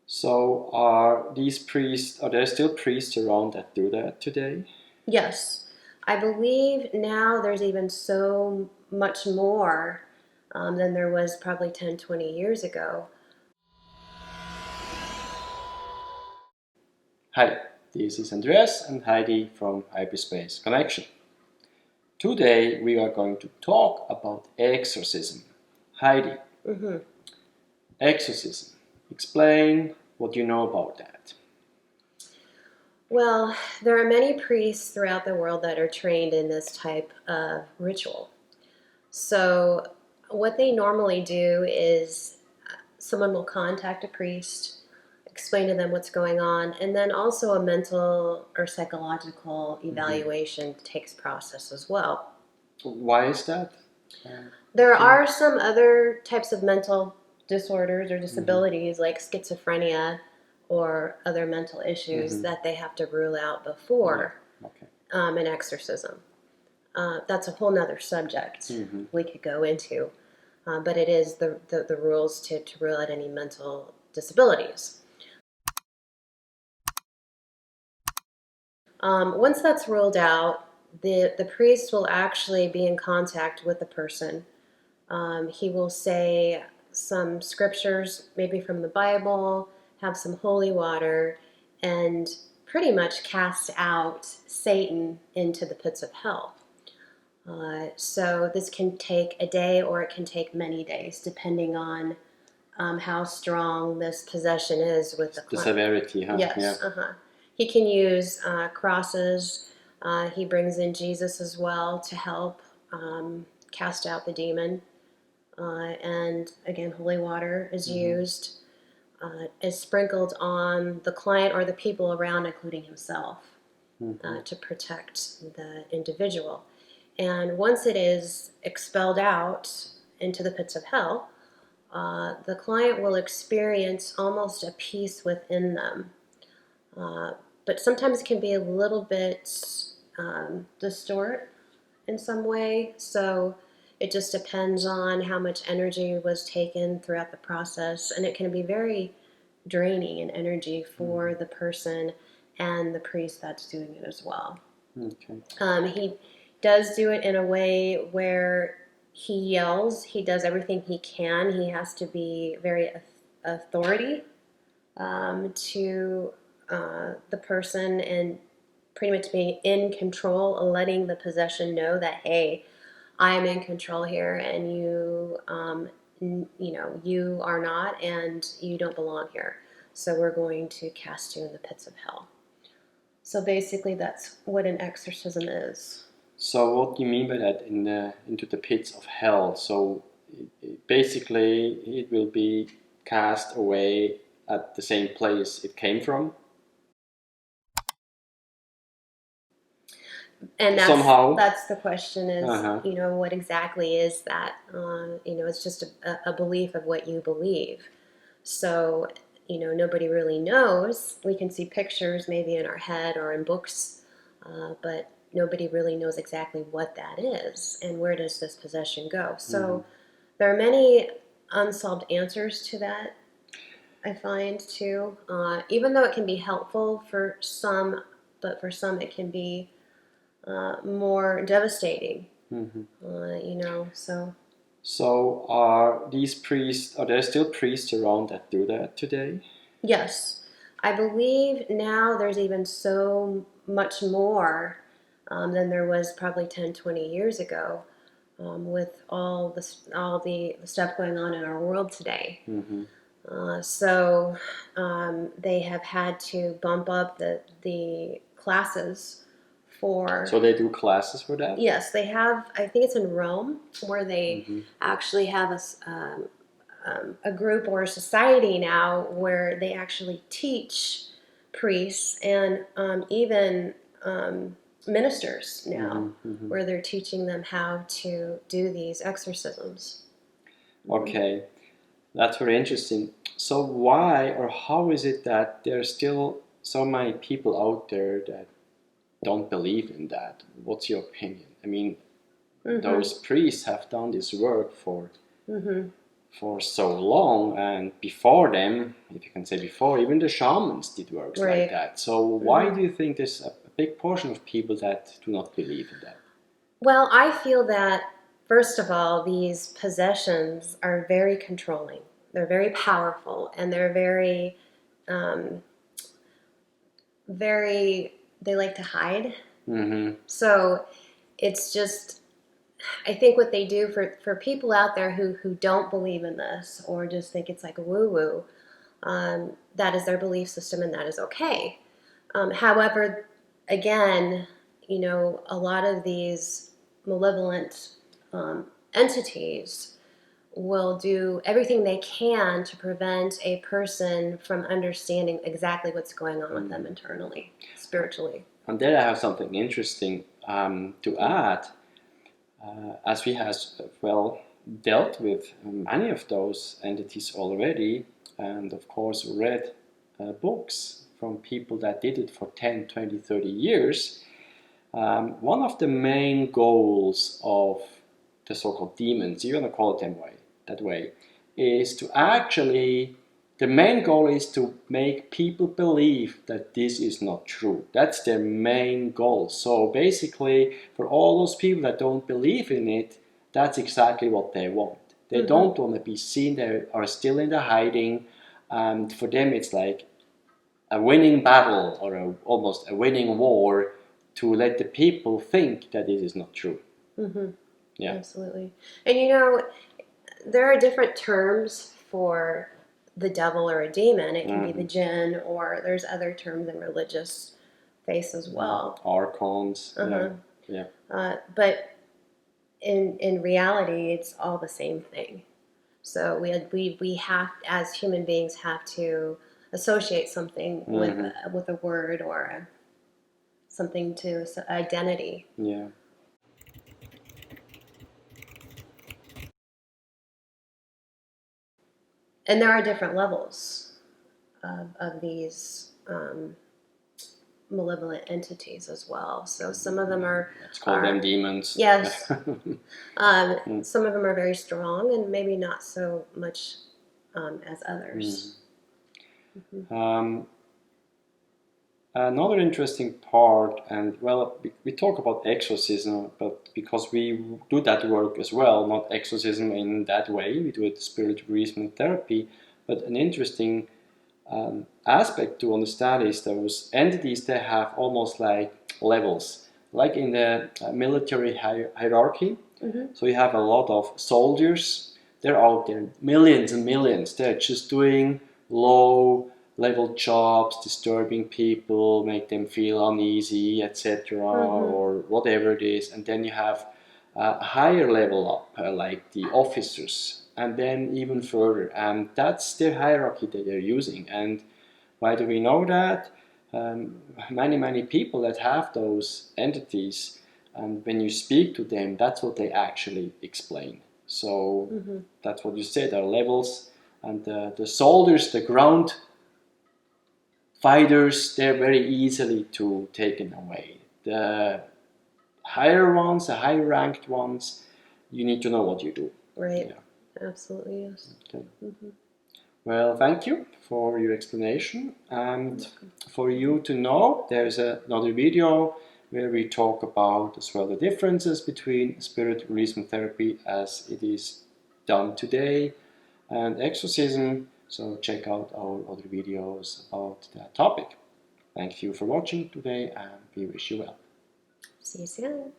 So are there still priests around that do that today? Yes, I believe now there's even so much more than there was probably 10, 20 years ago. Hi, this is Andreas and Heidi from Hyperspace Connection. Today we are going to talk about exorcism. Heidi, hmm exorcism. Explain what you know about that. Well, there are many priests throughout the world that are trained in this type of ritual. So, what they normally do is someone will contact a priest, explain to them what's going on, and then also a mental or psychological Mhm. evaluation takes process as well. Why is that? There Can are some other types of mental disorders or hmm disabilities like schizophrenia or other mental issues hmm that they have to rule out Yeah. before Okay. an exorcism. That's a whole nother subject hmm we could go into, but it is the rules to rule out any mental disabilities. Once that's ruled out, the priest will actually be in contact with the person. He will say some scriptures, maybe from the Bible, have some holy water, and pretty much cast out Satan into the pits of hell. So this can take a day or it can take many days, depending on how strong this possession is with the The client. severity, huh? Yeah. Yes, He can use crosses. He brings in Jesus as well to help cast out the demon. And again, holy water is hmm used, is sprinkled on the client or the people around, including himself, hmm to protect the individual. And once it is expelled out into the pits of hell, the client will experience almost a peace within them. Uh, but sometimes it can be a little bit distort in some way. So it just depends on how much energy was taken throughout the process. And it can be very draining in energy for the person and the priest that's doing it as well. Okay. He does do it in a way where he yells, he does everything he can. He has to be very authority to the person and pretty much being in control, letting the possession know that, hey, I am in control here, and you are not, and you don't belong here. So we're going to cast you in the pits of hell. So basically, that's what an exorcism is. So what do you mean by that into the pits of hell? So basically it will be cast away at the same place it came from And somehow. that's the question is, Uh-huh. what exactly is that? It's just a belief of what you believe. So, nobody really knows. We can see pictures maybe in our head or in books, but nobody really knows exactly what that is and where does this possession go. hmm So there are many unsolved answers to that, I find too. Even though it can be helpful for some, but for some it can be more devastating. hmm So So are there still priests around that do that today? yes, I believe now there's even so much more than there was probably 10, 20 years ago, with all the stuff going on in our world today. hmm So they have had to bump up the classes for. So they do classes for that? Yes, they have. I think it's in Rome where they hmm actually have a group or a society now where they actually teach priests and even ministers now, hmm hmm where they're teaching them how to do these exorcisms. Mhm. Okay, that's very interesting. So why or how is it that there are still so many people out there that don't believe in that? What's your opinion? I mean, Mhm. those priests have done this work for Mhm. for so long, and before them, if you can say before, even the shamans did works Right. like that. So why do you think there's a big portion of people that do not believe in that? Well, I feel that, first of all, these possessions are very controlling. They're very powerful, and they're very, they like to hide. Mm-hmm. So it's just, I think what they do for people out there who don't believe in this or just think it's like woo-woo, that is their belief system and that is okay. However, again, a lot of these malevolent entities will do everything they can to prevent a person from understanding exactly what's going on with them internally, spiritually. And there I have something interesting to add, as we have dealt with many of those entities already, and of course read books from people that did it for 10, 20, 30 years. One of the main goals of the so-called demons, you're going to call it that way, is to actually, the main goal is to make people believe that this is not true. That's their main goal. So basically, for all those people that don't believe in it, that's exactly what they want. They don't want to be seen, they are still in the hiding, and for them it's like a winning battle or almost a winning war to let the people think that this is not true. Mm-hmm. Yeah. Absolutely. And there are different terms for the devil or a demon. It can be the jinn, or there's other terms in religious faith as well. Archons. Yeah. But in reality, it's all the same thing. So we have, as human beings, have to associate something with a word or something to identity. Yeah. And there are different levels of these malevolent entities as well. So some of them are... Let's call them demons. Yes. Some of them are very strong and maybe not so much as others. Another interesting part, and we talk about exorcism, but because we do that work as well, not exorcism in that way, we do it spiritual bereavement therapy, but an interesting aspect to understand is those entities, they have almost like levels, like in the military hierarchy. So you have a lot of soldiers, they're out there, millions and millions, they're just doing low level jobs, disturbing people, make them feel uneasy, etc., or whatever it is. And then you have a higher level up, like the officers, and then even further. And that's their hierarchy that they're using. And why do we know that? Many people that have those entities, and when you speak to them, that's what they actually explain. So that's what you said, there are levels, and the soldiers, the ground fighters, they're very easily to taken away. The higher ones, the higher ranked ones, you need to know what you do. Right. Yeah. Absolutely, yes. Okay. Well, thank you for your explanation, and for you to know, there's another video where we talk about as well the differences between spirit releasement therapy as it is done today and exorcism. So check out our other videos about that topic. Thank you for watching today, and we wish you well. See you soon.